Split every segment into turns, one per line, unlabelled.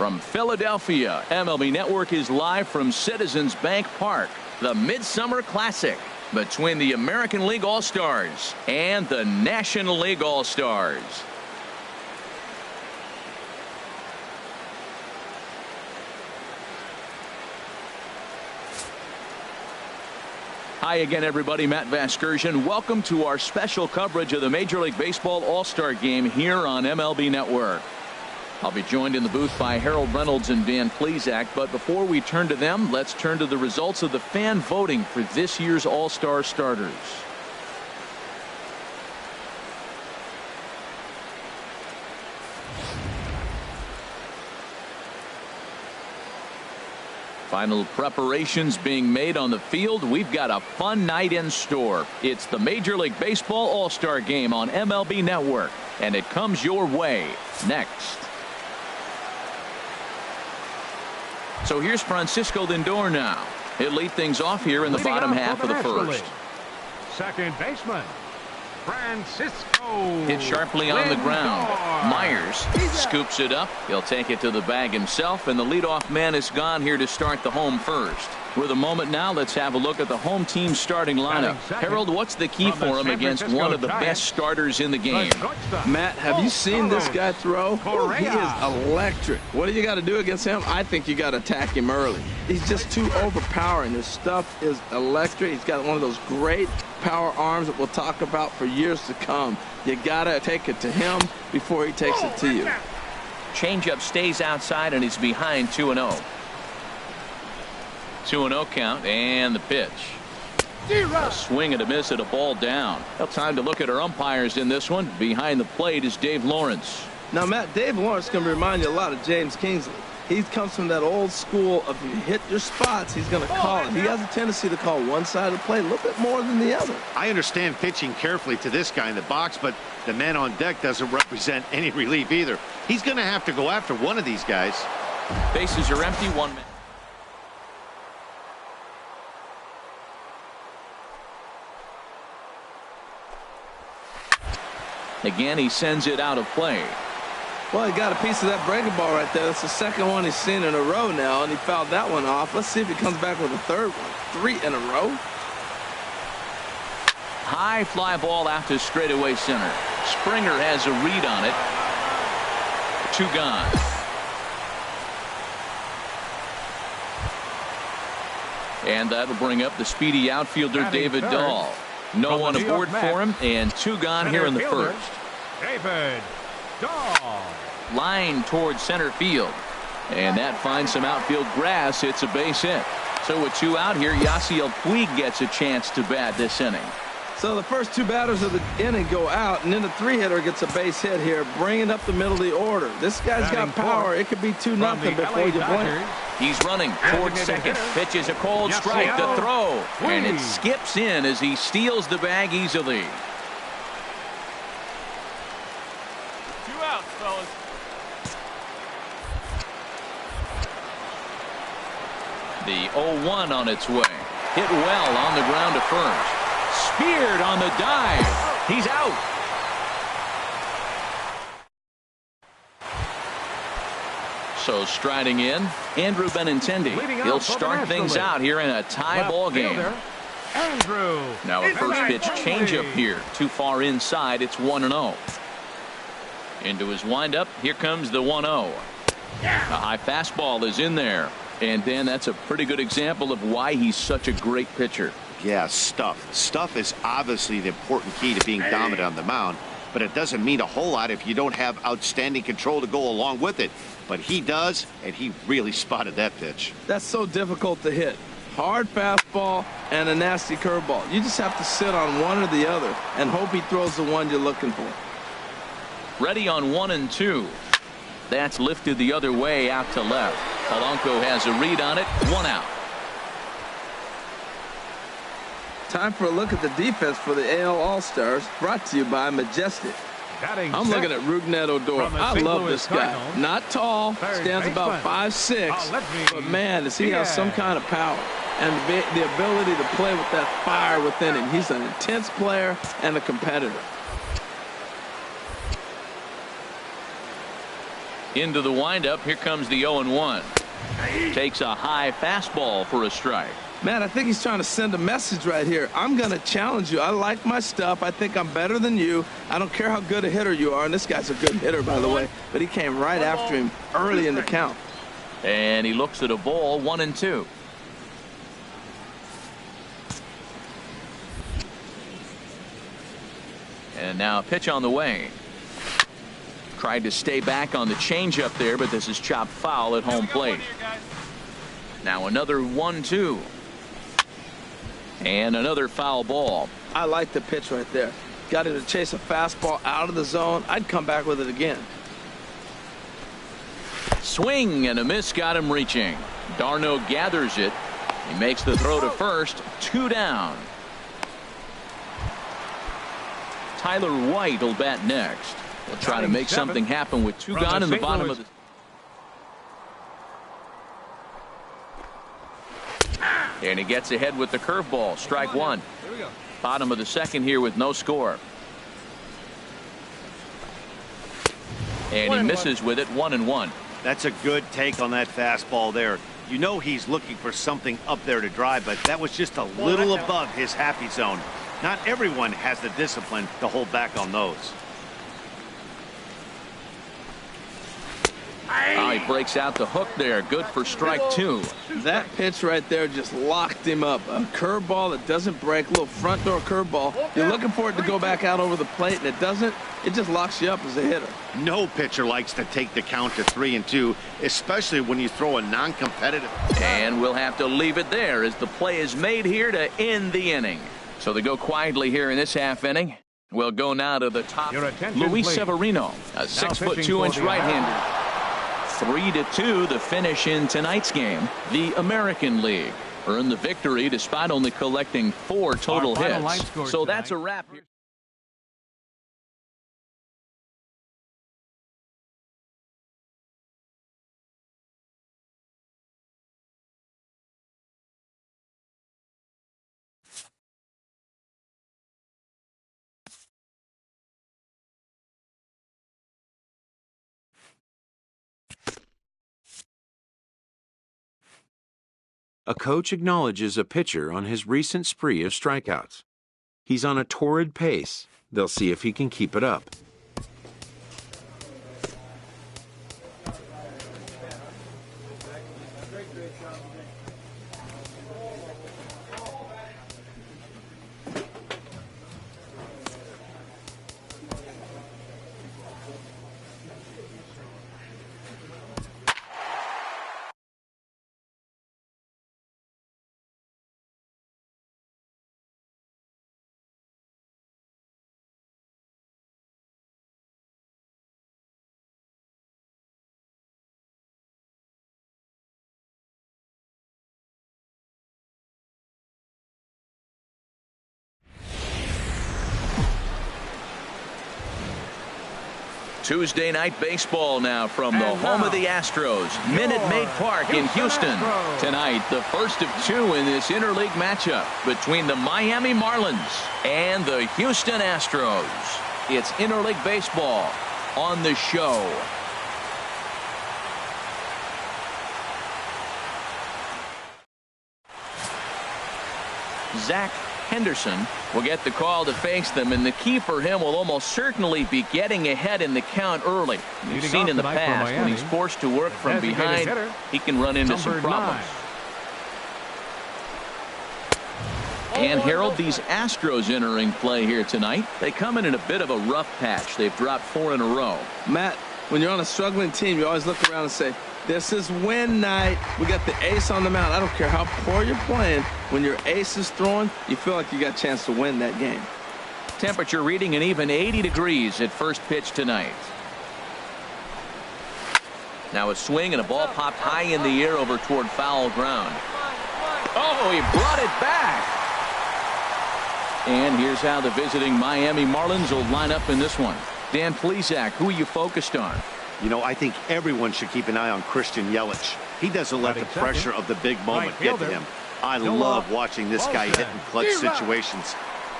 From Philadelphia, MLB Network is live from Citizens Bank Park. The Midsummer Classic between the American League All-Stars and the National League All-Stars. Hi again, everybody. Matt Vasgersian. Welcome to our special coverage of the Major League Baseball All-Star Game here on MLB Network. I'll be joined in the booth by Harold Reynolds and Van Plesac, but before we turn to them, let's turn to the results of the fan voting for this year's All-Star starters. Final preparations being made on the field. We've got a fun night in store. It's the Major League Baseball All-Star Game on MLB Network, and it comes your way next. So here's Francisco Lindor now. He'll lead things off here in the bottom half of the first.
Second baseman, Francisco.
Hit sharply on the ground. Myers scoops it up. He'll take it to the bag himself, and the leadoff man is gone here to start the home first. With a moment now, let's have a look at the home team starting lineup. Harold, what's the key for him against one of the best starters in the game?
Matt, have you seen this guy throw? He is electric. What do you got to do against him? I think you got to attack him early. He's just too overpowering. His stuff is electric. He's got one of those great power arms that we'll talk about for years to come. You got to take it to him before he takes it to you.
Changeup stays outside, and he's behind 2-0. 2-0 count, and the pitch. A swing and a miss at a ball down. Time to look at our umpires in this one. Behind the plate is Dave Lawrence.
Now, Matt, Dave Lawrence is going to remind you a lot of James Kingsley. He comes from that old school of you hit your spots, he's going to call it. He has a tendency to call one side of the plate a little bit more than the other.
I understand pitching carefully to this guy in the box, but the man on deck doesn't represent any relief either. He's going to have to go after one of these guys.
Bases are empty. 1 minute. Again, he sends it out of play.
Well, he got a piece of that breaking ball right there. That's the second one he's seen in a row now, and he fouled that one off. Let's see if he comes back with a third one. 3 in a row.
High fly ball out to straightaway center. Springer has a read on it. 2 gone. And that'll bring up the speedy outfielder David Dahl. No one aboard for him, and 2 gone here in the first.
David Dahl.
Line towards center field, and that finds some outfield grass. It's a base hit. So with 2 out here, Yasiel Puig gets a chance to bat this inning.
So the first 2 batters of the inning go out, and then the 3-hitter gets a base hit here, bringing up the middle of the order. This guy's got power. It could be 2-0 before you blink.
He's running towards second. Pitches a cold strike. The throw, and it skips in as he steals the bag easily.
2 outs, fellas.
The 0-1 on its way. Hit well on the ground to first. Speared on the dive. He's out. So striding in, Andrew Benintendi. He'll start things out here in a tie ball game.
Andrew.
Now a first pitch changeup here. Too far inside. It's 1-0. Into his windup. Here comes the 1-0. A high fastball is in there. And Dan, that's a pretty good example of why he's such a great pitcher.
Yeah, stuff. Stuff is obviously the important key to being dominant on the mound, but it doesn't mean a whole lot if you don't have outstanding control to go along with it. But he does, and he really spotted that pitch.
That's so difficult to hit. Hard fastball and a nasty curveball. You just have to sit on one or the other and hope he throws the one you're looking for.
Ready on 1 and 2. That's lifted the other way out to left. Polanco has a read on it. 1 out.
Time for a look at the defense for the AL All-Stars, brought to you by Majestic. I'm looking at Rougned Odor. I love this guy. Not tall, stands about 5'6", but man, does he have some kind of power and the ability to play with that fire within him. He's an intense player and a competitor.
Into the windup. Here comes the 0-1. Takes a high fastball for a strike.
Man, I think he's trying to send a message right here. I'm going to challenge you. I like my stuff. I think I'm better than you. I don't care how good a hitter you are. And this guy's a good hitter, by the way. But he came right after him early in the count.
And he looks at a ball, 1-2. And now a pitch on the way. Tried to stay back on the changeup there, but this is chopped foul at home plate. Now another 1-2. And another foul ball.
I like the pitch right there. Got him to chase a fastball out of the zone. I'd come back with it again.
Swing and a miss got him reaching. D'Arnaud gathers it. He makes the throw to first. 2 down. Tyler White will bat next. He'll try to make something happen with 2 gone in the bottom of the. And he gets ahead with the curveball. Strike 1. Bottom of the second here with no score. And he misses with it. 1-1.
That's a good take on that fastball there. You know he's looking for something up there to drive, but that was just a little above his happy zone. Not everyone has the discipline to hold back on those.
Oh, he breaks out the hook there. Good for strike 2.
That pitch right there just locked him up. A curveball that doesn't break, a little front door curveball. You're looking for it to go back out over the plate, and it doesn't. It just locks you up as a hitter.
No pitcher likes to take the count to 3-2, especially when you throw a non-competitive.
And we'll have to leave it there as the play is made here to end the inning. So they go quietly here in this half inning. We'll go now to the top. Luis Severino, a 6'2" right-hander. 3-2 the finish in tonight's game. The American League earned the victory despite only collecting 4 total hits. So that's a wrap here.
A coach acknowledges a pitcher on his recent spree of strikeouts. He's on a torrid pace. They'll see if he can keep it up.
Tuesday night baseball now from the home of the Astros, Minute Maid Park in Houston. Tonight, the first of 2 in this interleague matchup between the Miami Marlins and the Houston Astros. It's interleague baseball on the show. Zach Henderson will get the call to face them, and the key for him will almost certainly be getting ahead in the count early. We've seen in the past when he's forced to work from behind, he can run into some problems. And Harold, these Astros entering play here tonight. They come in a bit of a rough patch. They've dropped 4 in a row.
Matt, when you're on a struggling team, you always look around and say, this is win night. We got the ace on the mound. I don't care how poor you're playing. When your ace is throwing, you feel like you got a chance to win that game.
Temperature reading an even 80 degrees at first pitch tonight. Now a swing and a ball popped high in the air over toward foul ground. Oh, he brought it back. And here's how the visiting Miami Marlins will line up in this one. Dan Plesac, who are you focused on?
You know, I think everyone should keep an eye on Christian Yelich. He doesn't let the pressure of the big moment get to him. I love watching this guy hit in clutch situations.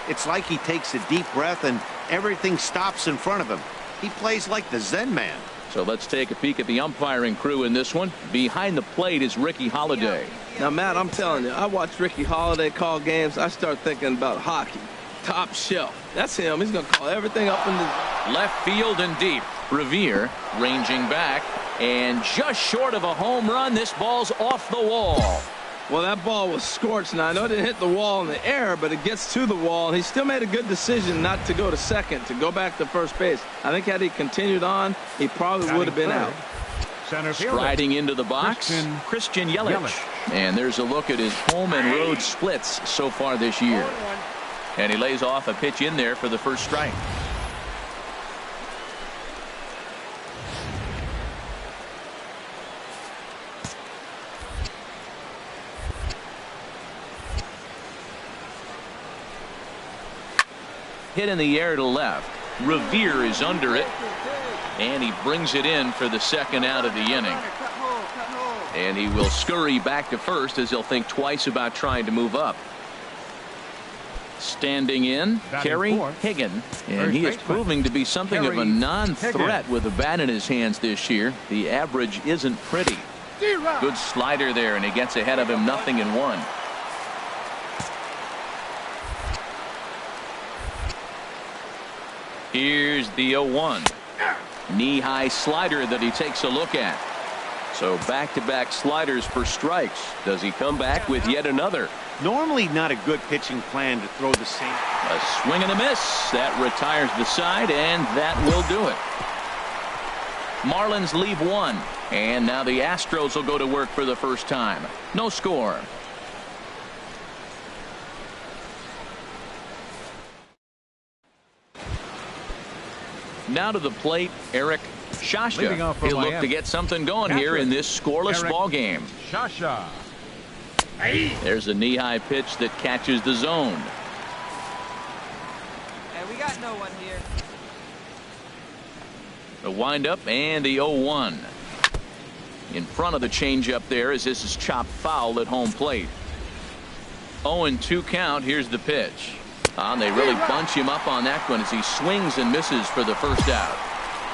It's like he takes a deep breath and everything stops in front of him. He plays like the Zen man.
So let's take a peek at the umpiring crew in this one. Behind the plate is Ricky Holiday.
Now, Matt, I'm telling you, I watch Ricky Holiday call games. I start thinking about hockey. Top shelf. That's him. He's going to call everything up in the
left field and deep. Revere ranging back, and just short of a home run. This ball's off the wall.
Well, that ball was scorched. Now, I know it didn't hit the wall in the air, but it gets to the wall. He still made a good decision not to go to second, to go back to first base. I think had he continued on, he probably would have been out.
Striding into the box, Christian Yelich. And there's a look at his home and road splits so far this year. And he lays off a pitch in there for the first strike. Hit in the air to left. Revere is under it, and he brings it in for the second out of the inning. And he will scurry back to first as he'll think twice about trying to move up. Standing in, Kerry Higgin, and he is proving to be something of a non-threat with a bat in his hands this year. The average isn't pretty. Good slider there, and he gets ahead of him, 0-1. Here's the 0-1. Knee-high slider that he takes a look at. So back-to-back sliders for strikes. Does he come back with yet another?
Normally not a good pitching plan to throw the same.
A swing and a miss. That retires the side, and that will do it. Marlins leave one, and now the Astros will go to work for the first time. No score. Now to the plate, Eric Shasha. He'll look to get something going here in this scoreless ball game.
Shasha.
There's a knee-high pitch that catches the zone.
Hey, we got no one here.
The windup and the 0-1. In front of the changeup there as this is chopped foul at home plate. 0-2 count. Here's the pitch. They really bunch him up on that one as he swings and misses for the first out.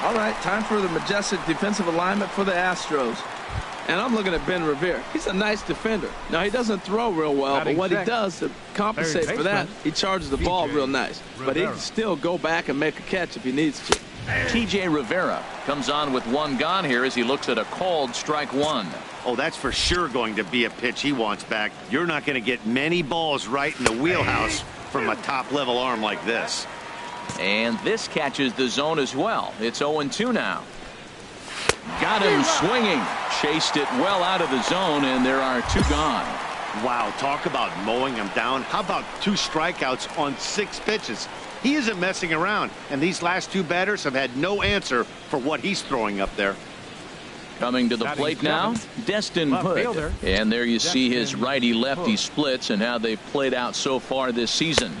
All right, time for the majestic defensive alignment for the Astros. And I'm looking at Ben Revere. He's a nice defender. Now, he doesn't throw real well, but what he does to compensate for that, he charges the ball real nice. But he can still go back and make a catch if he needs to.
T.J. Rivera comes on with one gone here as he looks at a called strike one.
Oh, that's for sure going to be a pitch he wants back. You're not going to get many balls right in the wheelhouse from a top-level arm like this.
And this catches the zone as well. It's 0-2 now. Got him swinging. Chased it well out of the zone, and there are two gone.
Wow, talk about mowing him down. How about 2 strikeouts on 6 pitches? He isn't messing around, and these last 2 batters have had no answer for what he's throwing up there.
Coming to the plate now, Destin Hood. And there you see his righty-lefty splits and how they've played out so far this season.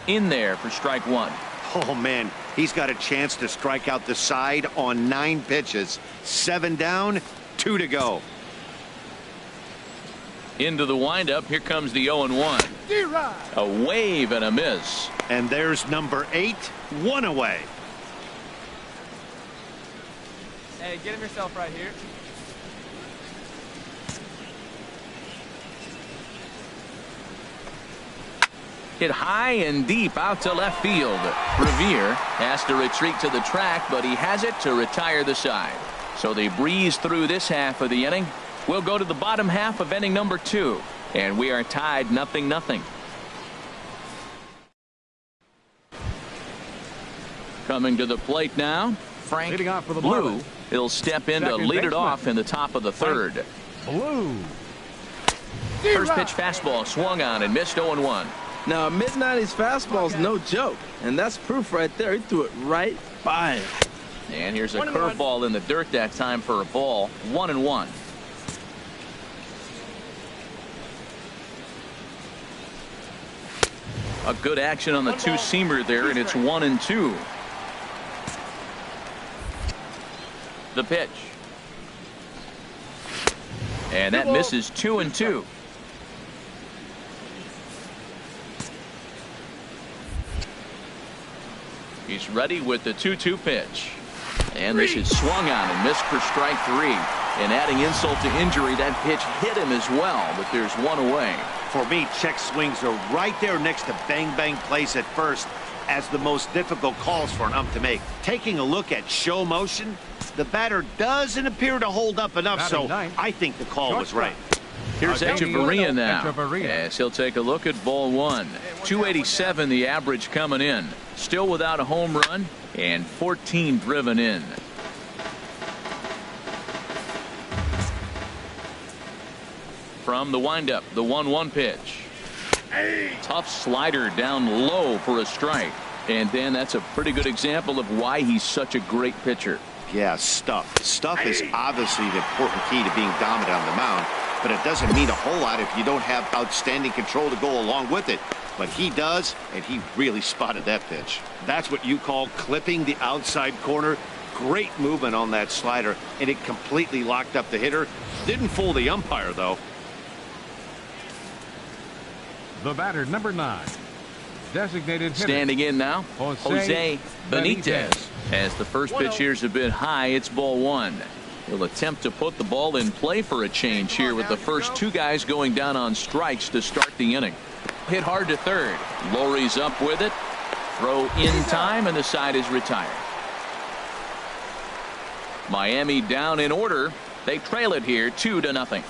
In there for strike one.
Oh, man, he's got a chance to strike out the side on 9 pitches. 7 down, 2 to go.
Into the windup. Here comes the 0-1. A wave and a miss.
And there's number 8, 1 away.
Hey, get him yourself right here.
Hit high and deep out to left field. Revere has to retreat to the track, but he has it to retire the side. So they breeze through this half of the inning. We'll go to the bottom half of inning number 2, and we are tied 0-0. Coming to the plate now, Frank Blue. He'll step in to lead it off in the top of the third.
Blue.
First pitch fastball swung on and missed 0-1.
Now, a mid-90s fastball is no joke, and that's proof right there. He threw it right by him.
And here's a curveball in the dirt that time for a ball. 1-1. A good action on the two-seamer there, and it's 1-2. The pitch. And that misses 2-2. He's ready with the 2-2 pitch. And this is swung on and missed for strike 3. And adding insult to injury, that pitch hit him as well, but there's one away.
For me, check swings are right there next to bang-bang plays at first as the most difficult calls for an ump to make. Taking a look at show motion, the batter doesn't appear to hold up enough, so I think the call was right.
Here's Echeverria now. Yes, he'll take a look at ball 1. 287 the average coming in. Still without a home run and 14 driven in. From the windup, the 1-1 pitch. Tough slider down low for a strike. And Dan, that's a pretty good example of why he's such a great pitcher.
Yeah, stuff. Stuff is obviously the important key to being dominant on the mound, but it doesn't mean a whole lot if you don't have outstanding control to go along with it. But he does, and he really spotted that pitch. That's what you call clipping the outside corner. Great movement on that slider, and it completely locked up the hitter. Didn't fool the umpire, though.
The batter, number 9. Designated hitter.
Standing in now, Jose Benitez. As the first pitch here's a bit high, it's ball 1. He'll attempt to put the ball in play for a change here with the first 2 guys going down on strikes to start the inning. Hit hard to third. Lowry's up with it. Throw in time, and the side is retired. Miami down in order. They trail it here 2-0.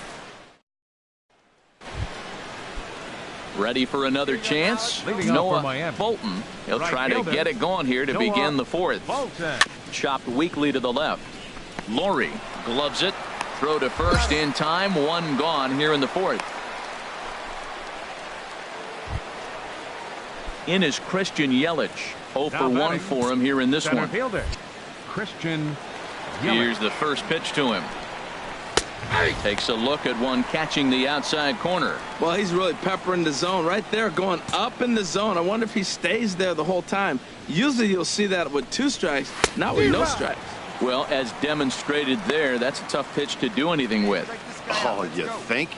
Ready for another chance. Noah Bolton. He'll try to get it going here to begin the 4th. Chopped weakly to the left. Lowry gloves it. Throw to first in time. 1 gone here in the 4th. In is Christian Yelich. 0 for 1 for him here in this one.
Christian Yelich.
Here's the first pitch to him. Takes a look at one catching the outside corner.
Well, he's really peppering the zone right there, going up in the zone. I wonder if he stays there the whole time. Usually you'll see that with 2 strikes, not with no strikes.
Well, as demonstrated there, that's a tough pitch to do anything with.
Oh, you think?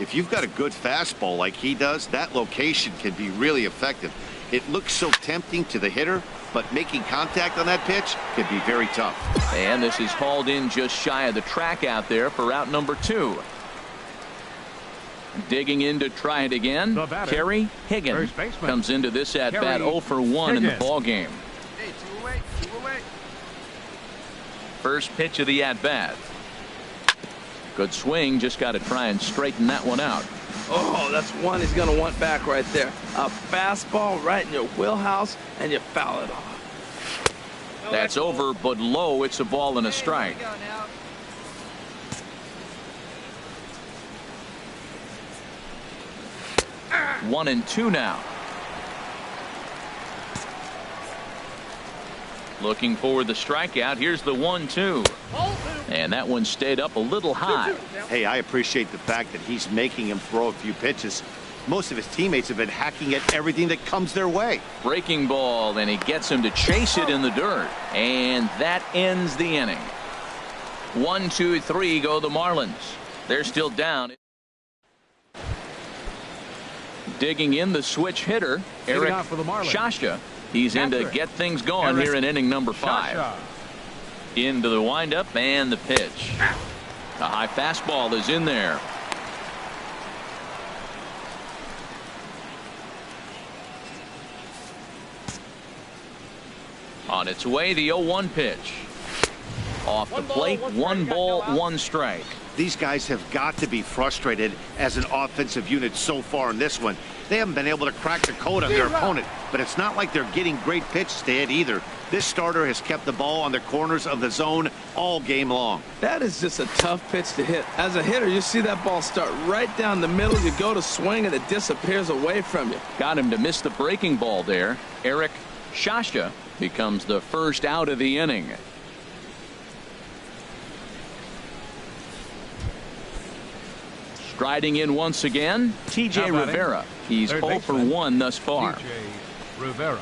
If you've got a good fastball like he does, that location can be really effective. It looks so tempting to the hitter, but making contact on that pitch can be very tough.
And this is hauled in just shy of the track out there for out number 2. Digging in to try it again. Kerry Higgins comes into this at bat 0 for 1 in the ball game.
Hey, 2 away, 2 away.
First pitch of the at bat. Good swing, just got to try and straighten that one out.
Oh, that's one he's going to want back right there. A fastball right in your wheelhouse, and you foul it off.
That's over, but low. It's a ball and a strike. 1-2 now. Looking for the strikeout. Here's the 1-2. And that one stayed up a little high.
Hey, I appreciate the fact that he's making him throw a few pitches. Most of his teammates have been hacking at everything that comes their way.
Breaking ball, and he gets him to chase it in the dirt. And that ends the inning. 1, 2, 3 go the Marlins. They're still down. Digging in the switch hitter, Eric Shasha. He's in to get things going here in inning number 5. Into the windup and the pitch. A high fastball is in there. On its way, the 0-1 pitch. Off the plate, 1 ball, 1 strike.
These guys have got to be frustrated as an offensive unit so far in this one. They haven't been able to crack the code on their opponent, but it's not like they're getting great pitches to hit either. This starter has kept the ball on the corners of the zone all game long.
That is just a tough pitch to hit. As a hitter, you see that ball start right down the middle. You go to swing, and it disappears away from you.
Got him to miss the breaking ball there. Eric Shasha becomes the first out of the inning. Striding in once again, T.J. Rivera. He's 0 for 1 thus far.
Rivera.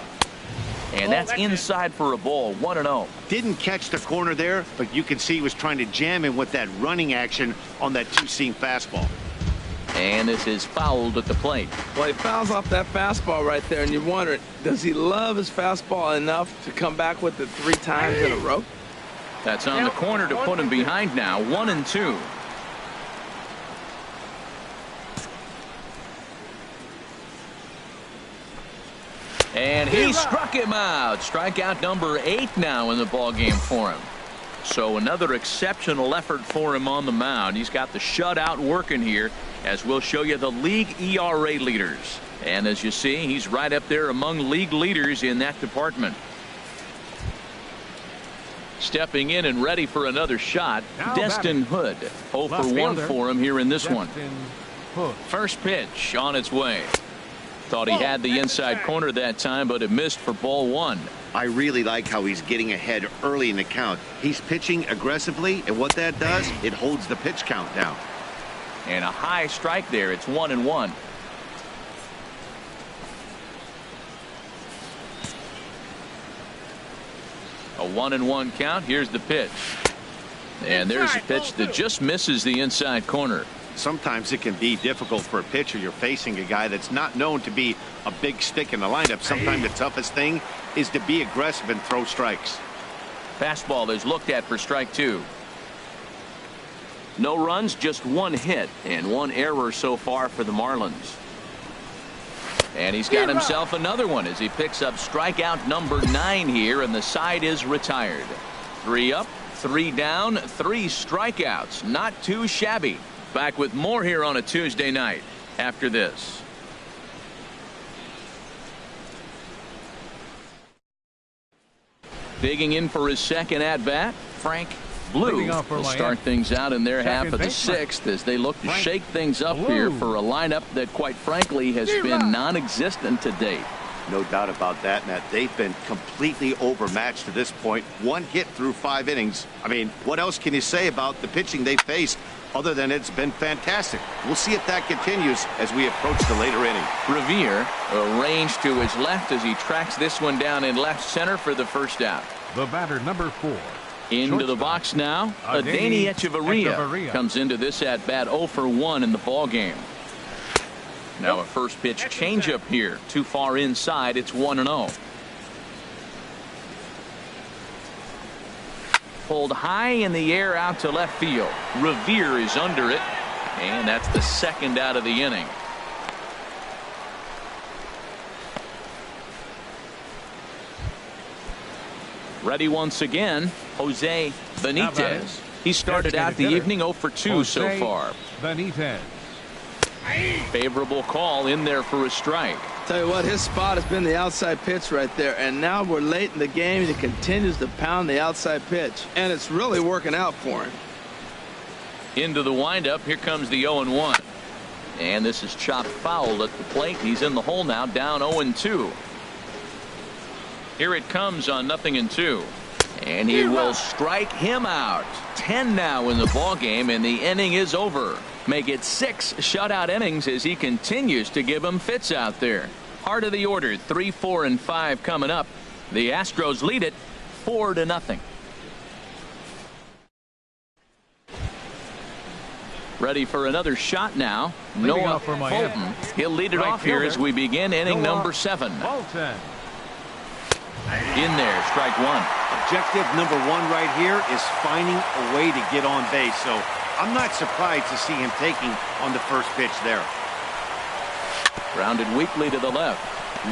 And that's inside for a ball, 1-0.
Didn't catch the corner there, but you can see he was trying to jam him with that running action on that 2-seam fastball.
And this is fouled at the plate.
Well, he fouls off that fastball right there, and you're wondering, does he love his fastball enough to come back with it 3 times in a row?
That's on the corner to put him behind now. 1-2. And he struck him out. Strikeout number 8 now in the ball game for him. So another exceptional effort for him on the mound. He's got the shutout working here, as we'll show you the league ERA leaders. And as you see, he's right up there among league leaders in that department. Stepping in and ready for another shot, Destin Hood. 0 for 1 for him here in this one. First pitch on its way. Thought he had the inside corner that time, but it missed for ball 1.
I really like how he's getting ahead early in the count. He's pitching aggressively, and what that does, it holds the pitch count down.
And a high strike there. It's 1-1. A 1-1 count. Here's the pitch. And there's a pitch that just misses the inside corner.
Sometimes it can be difficult for a pitcher. You're facing a guy that's not known to be a big stick in the lineup. Sometimes the toughest thing is to be aggressive and throw strikes.
Fastball is looked at for strike 2. No runs, just 1 hit and 1 error so far for the Marlins. And he's got himself another one as he picks up strikeout number 9 here, and the side is retired. 3 up, 3 down, 3 strikeouts. Not too shabby. Back with more here on a Tuesday night after this. Digging in for his second at bat, Frank Blue will start things out in their half of the 6th as they look to shake things up here for a lineup that quite frankly has been non-existent to date.
No doubt about that, Matt. They've been completely overmatched to this point. 1 hit through 5 innings. I mean, what else can you say about the pitching they faced other than it's been fantastic? We'll see if that continues as we approach the later inning.
Revere arranged to his left as he tracks this one down in left center for the first out.
The batter, number 4.
Into the box now. Adeiny Echeverria comes into this at bat 0 for 1 in the ball game. Now a first pitch changeup here. Too far inside. It's 1-0. Pulled high in the air out to left field. Revere is under it, and that's the second out of the inning. Ready once again, Jose Benitez. He started out the evening 0 for 2 so far.
Benitez.
Favorable call in there for a strike.
Tell you what, his spot has been the outside pitch right there, and now we're late in the game. He continues to pound the outside pitch, and it's really working out for him.
Into the windup. Here comes the 0-1, and this is chopped foul at the plate. He's in the hole now, down 0-2. Here it comes on 0-2, and he will strike him out. 10 now in the ball game, and the inning is over. Make it 6 shutout innings as he continues to give them fits out there. Heart of the order, 3, 4, and 5 coming up. The Astros lead it 4-0. Ready for another shot now. Noah Fulton. He'll lead it off here as we begin inning number 7. In there, strike 1.
Objective number 1 right here is finding a way to get on base. So I'm not surprised to see him taking on the first pitch there.
Grounded weakly to the left.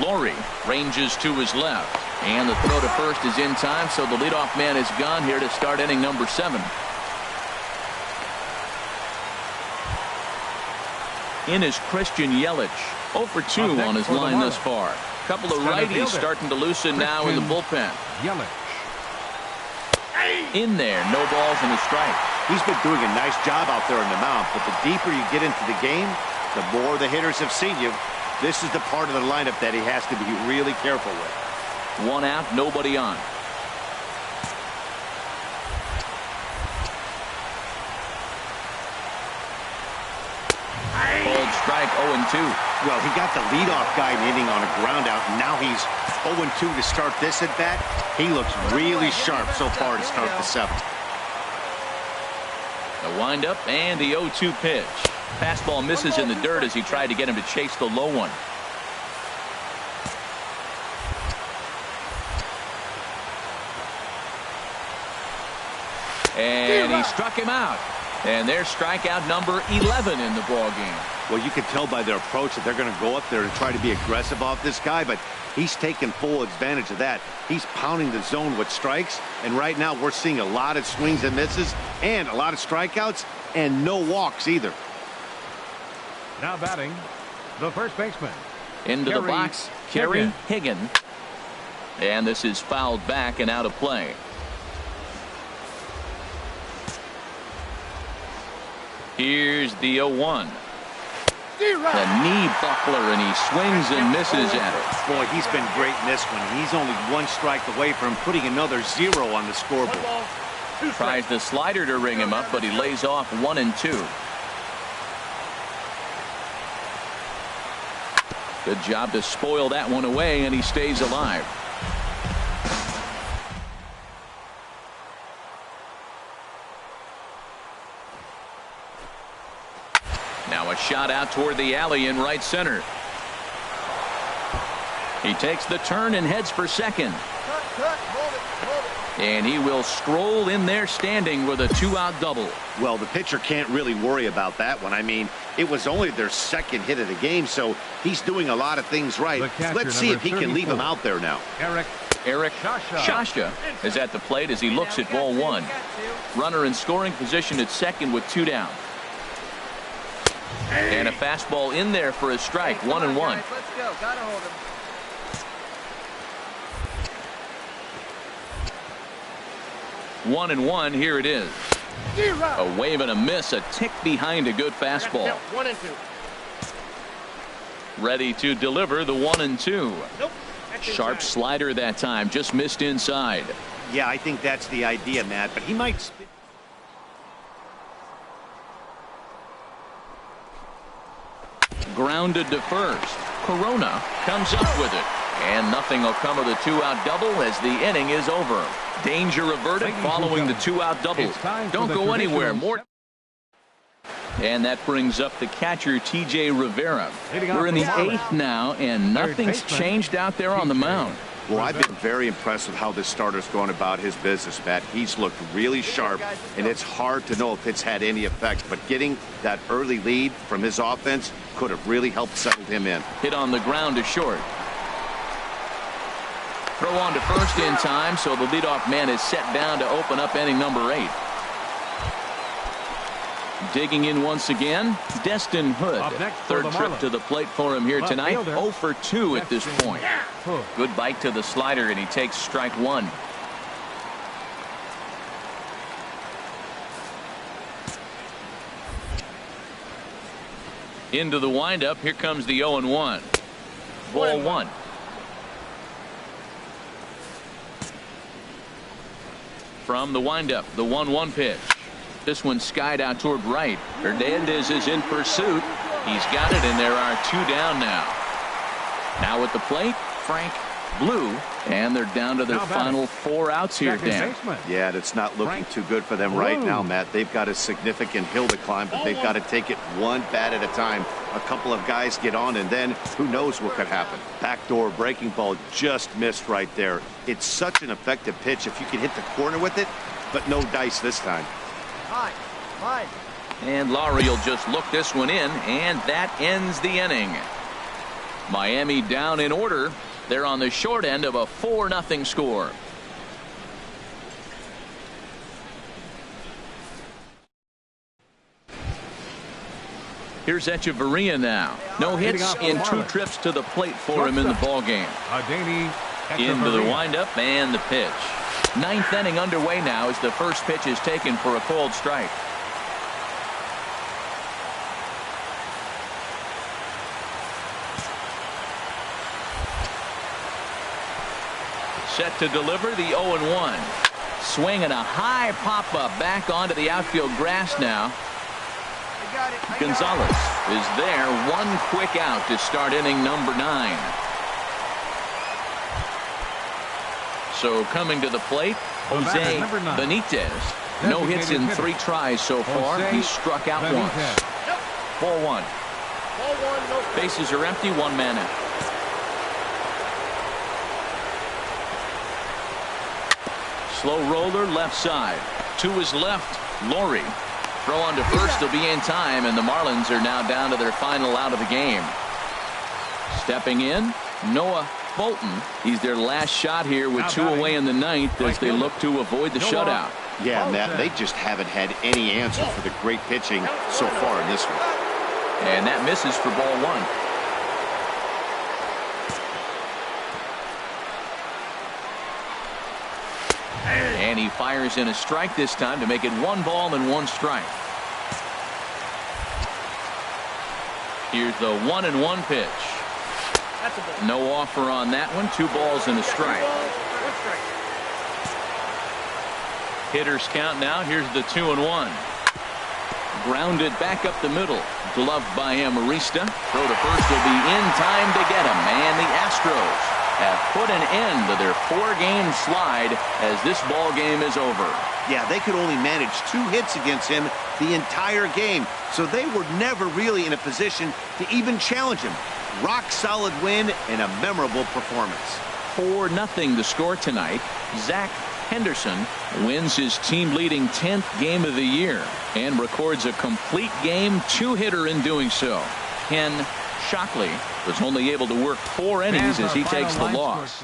Laurie ranges to his left. And the throw to first is in time, so the leadoff man is gone here to start inning number 7. In is Christian Yelich. 0 for 2 on his line thus far. Couple of righties starting to loosen now in the bullpen.
Yelich.
In there, no balls and a strike.
He's been doing a nice job out there on the mound, but the deeper you get into the game, the more the hitters have seen you. This is the part of the lineup that he has to be really careful with.
1 out, nobody on. Cold strike, 0-2.
Well, he got the leadoff guy in the inning on a ground out, and now he's 0-2 to start this at bat. He looks really sharp so far to start the 7th.
The windup and the 0-2 pitch. Fastball misses in the dirt as he tried to get him to chase the low one. And he struck him out. And there's strikeout number 11 in the ball game.
Well, you can tell by their approach that they're going to go up there and try to be aggressive off this guy, but he's taking full advantage of that. He's pounding the zone with strikes, and right now we're seeing a lot of swings and misses and a lot of strikeouts and no walks either.
Now batting, the first baseman.
Into the box, Kerry Higgin. And this is fouled back and out of play. Here's the 0-1. The knee buckler, and he swings and misses at it.
Boy, he's been great in this one. He's only one strike away from putting another 0 on the scoreboard.
Tries the slider to ring him up, but he lays off 1 and 2. Good job to spoil that one away, and he stays alive. Now a shot out toward the alley in right center. He takes the turn and heads for second. And he will stroll in there standing with a 2-out double.
Well, the pitcher can't really worry about that one. I mean, it was only their second hit of the game, so he's doing a lot of things right. Let's see if he can leave him out there now.
Eric Shasha is at the plate as he looks at ball 1. Runner in scoring position at second with 2 down. And a fastball in there for a strike. 1 and 1.
Let's go. Gotta hold him.
1 and 1. Here it is. A wave and a miss, a tick behind a good fastball.
1 and 2.
Ready to deliver the 1 and 2.
Nope.
Sharp slider that time, just missed inside.
Yeah, I think that's the idea, Matt, but he might spin.
Grounded to first. Corona comes up with it. And nothing will come of the 2-out double as the inning is over. Danger averted following the 2-out double. Don't go anywhere. More. And that brings up the catcher, T.J. Rivera. We're in the 8th now, and nothing's changed out there on the mound.
Well, I've been very impressed with how this starter's going about his business, Matt. He's looked really sharp, and it's hard to know if it's had any effect. But getting that early lead from his offense could have really helped settle him in.
Hit on the ground to short. Throw on to first in time, so the leadoff man is set down to open up inning number 8. Digging in once again, Destin Hood. Third trip to the plate for him here tonight. 0 for 2 at this point. Good bite to the slider, and he takes strike 1. Into the windup. Here comes the 0 and 1. Ball 1. From the windup, the 1-1 pitch. This one skied out toward right. Hernandez is in pursuit. He's got it, and there are 2 down now. Now at the plate, Frank Blue, and they're down to their final 4 outs here, Dan.
Yeah, it's not looking too good for them right now, Matt. They've got a significant hill to climb, but they've got to take it one bat at a time. A couple of guys get on, and then who knows what could happen. Backdoor breaking ball just missed right there. It's such an effective pitch if you can hit the corner with it, but no dice this time.
And Lowry will just look this one in, and that ends the inning. Miami down in order. They're on the short end of a 4-0 score. Here's Echeverria now. No hits in 2 trips to the plate for him in the ball game. Into the windup and the pitch. 9th inning underway now as the first pitch is taken for a called strike. Set to deliver the 0-1. Swing and a high pop-up back onto the outfield grass now. Gonzalez is there. 1 quick out to start inning number 9. So coming to the plate, Jose Benitez. No hits in 3 tries so far. He struck out once. Ball 1. Bases are empty. 1 man out. Slow roller left side. To his left, Laurie. Throw on to first will be in time, and the Marlins are now down to their final out of the game. Stepping in, Noah Bolton. He's their last shot here with 2 away in the 9th as they look to avoid the shutout.
Yeah, Matt, they just haven't had any answer for the great pitching so far in this one.
And that misses for ball 1. And he fires in a strike this time to make it 1 ball and 1 strike. Here's the 1-1 pitch. No offer on that one. 2 balls and a strike. Hitters count now. Here's the 2-1. Grounded back up the middle. Gloved by Amarista. Throw to first will be in time to get him. And the Astros have put an end to their 4-game slide as this ball game is over.
Yeah, they could only manage 2 hits against him the entire game, so they were never really in a position to even challenge him. Rock solid win and a memorable performance.
4-0 the score tonight. Zach Henderson wins his team-leading 10th game of the year and records a complete game 2-hitter in doing so. Ken Shockley was only able to work 4 innings as he takes the loss.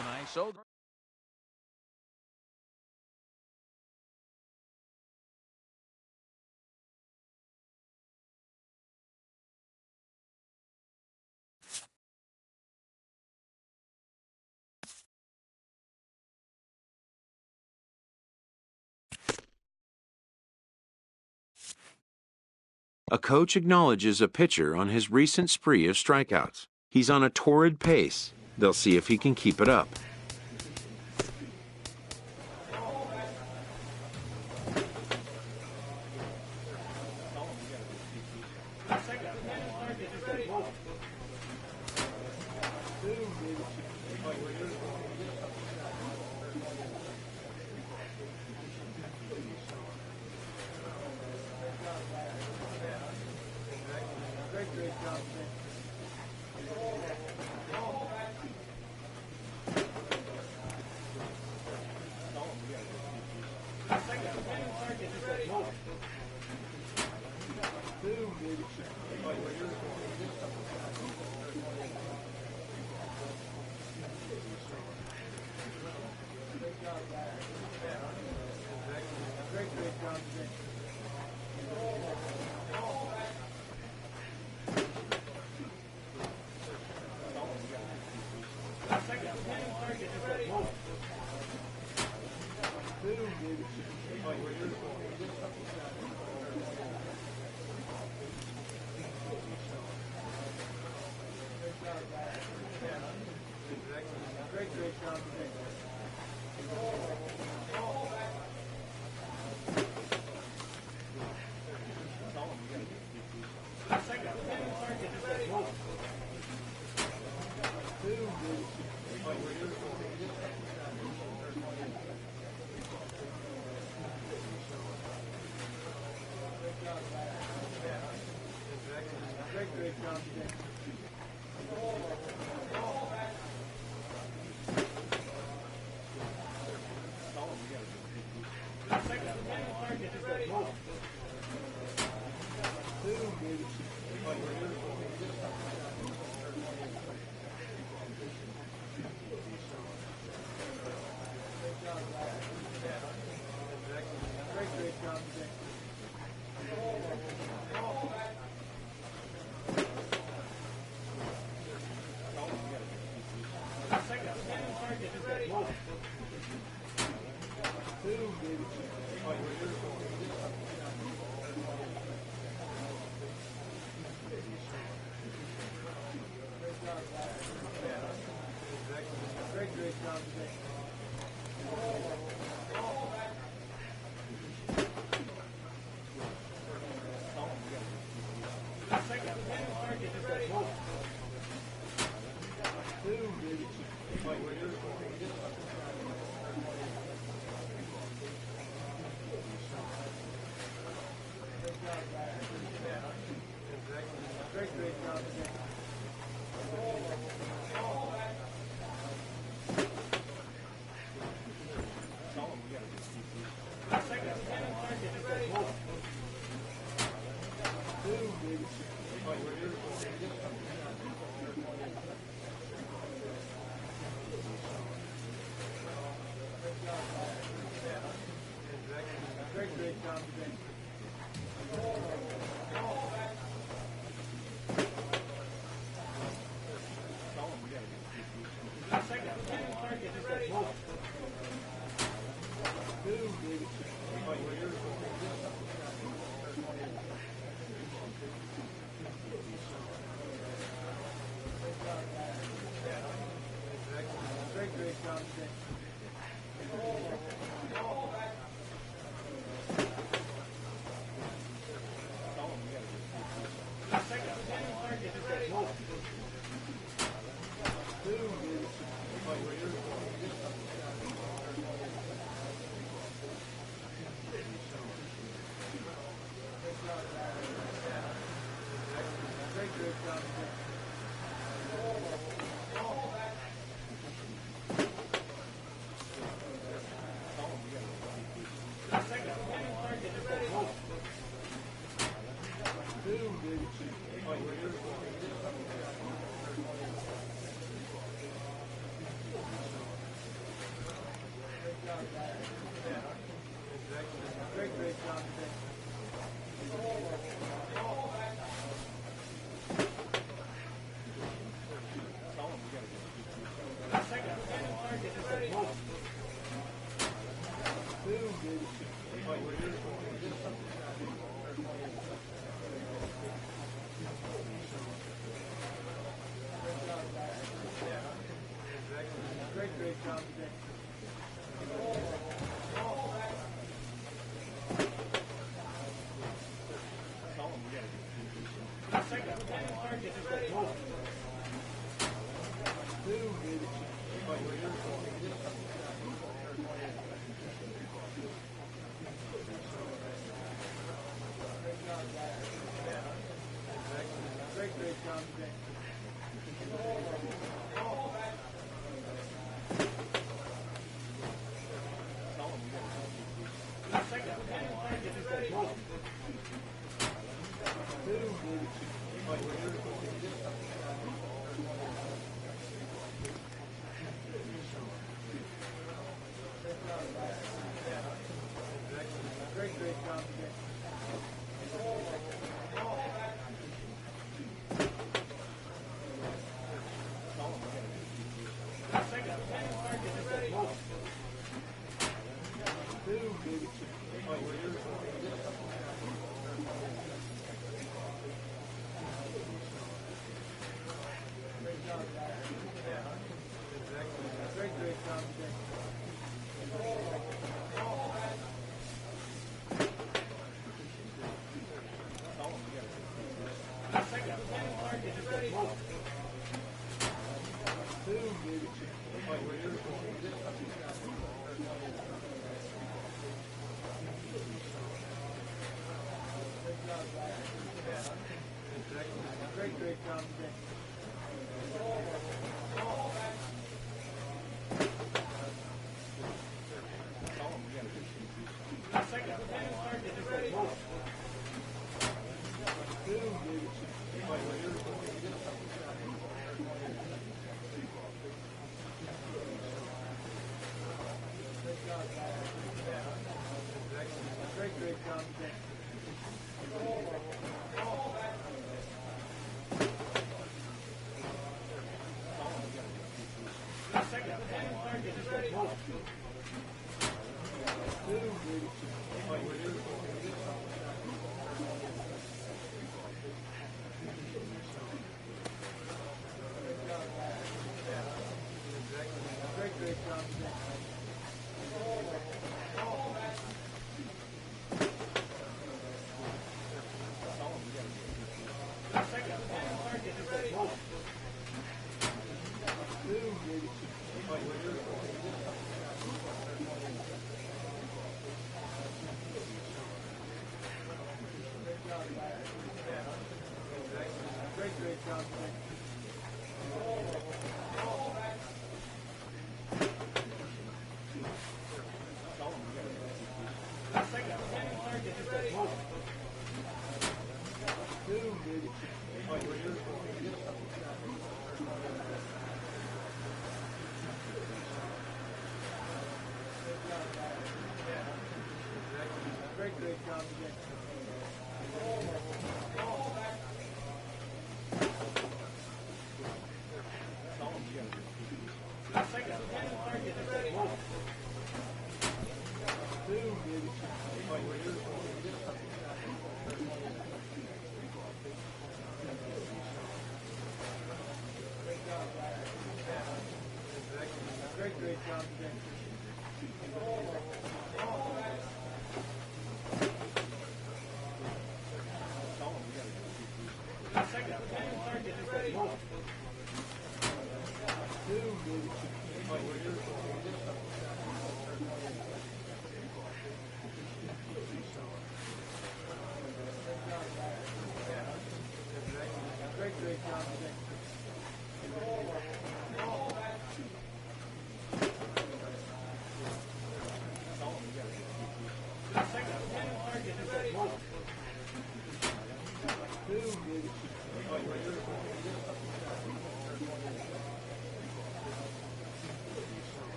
A coach acknowledges a pitcher on his recent spree of strikeouts. He's on a torrid pace. They'll see if he can keep it up.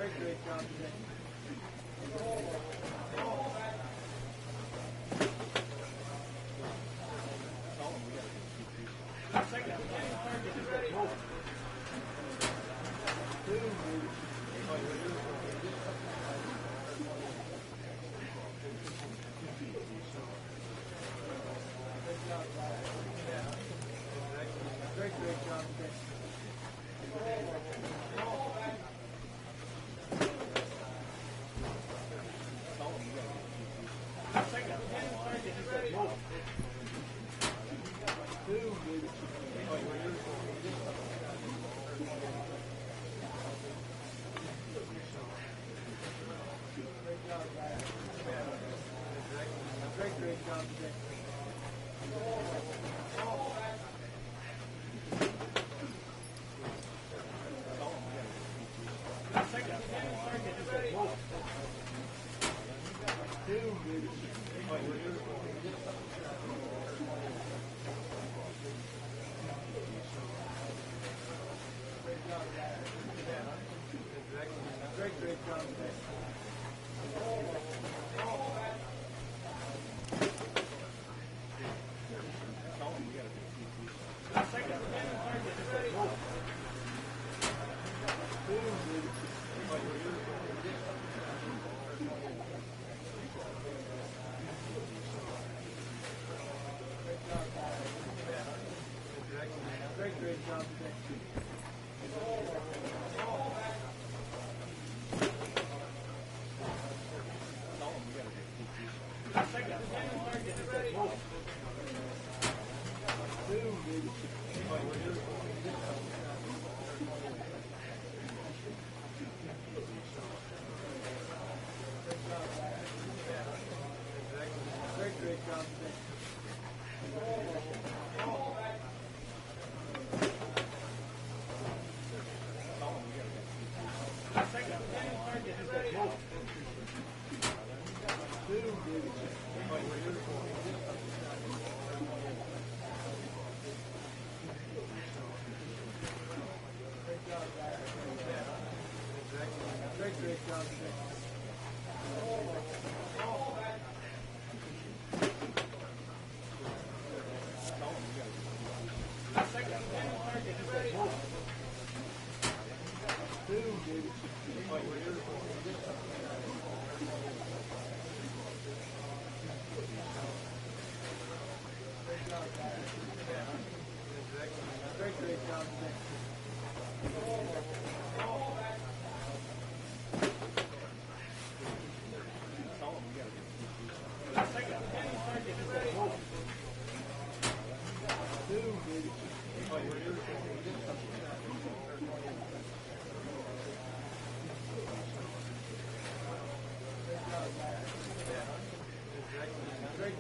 Great job today. Great job today. Great job today. Great job today. Great job today. Great job today. Great job today. Great job today.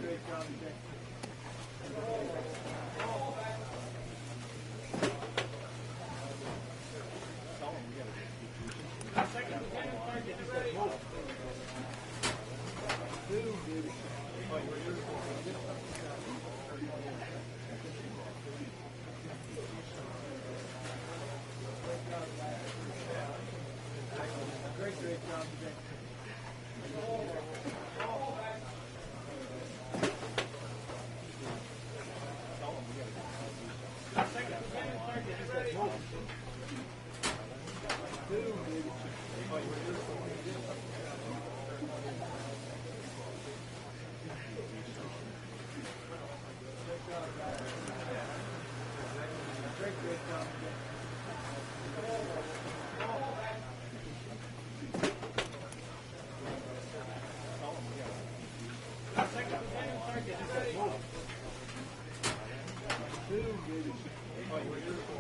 Great job today. Great job today. Great job today. Great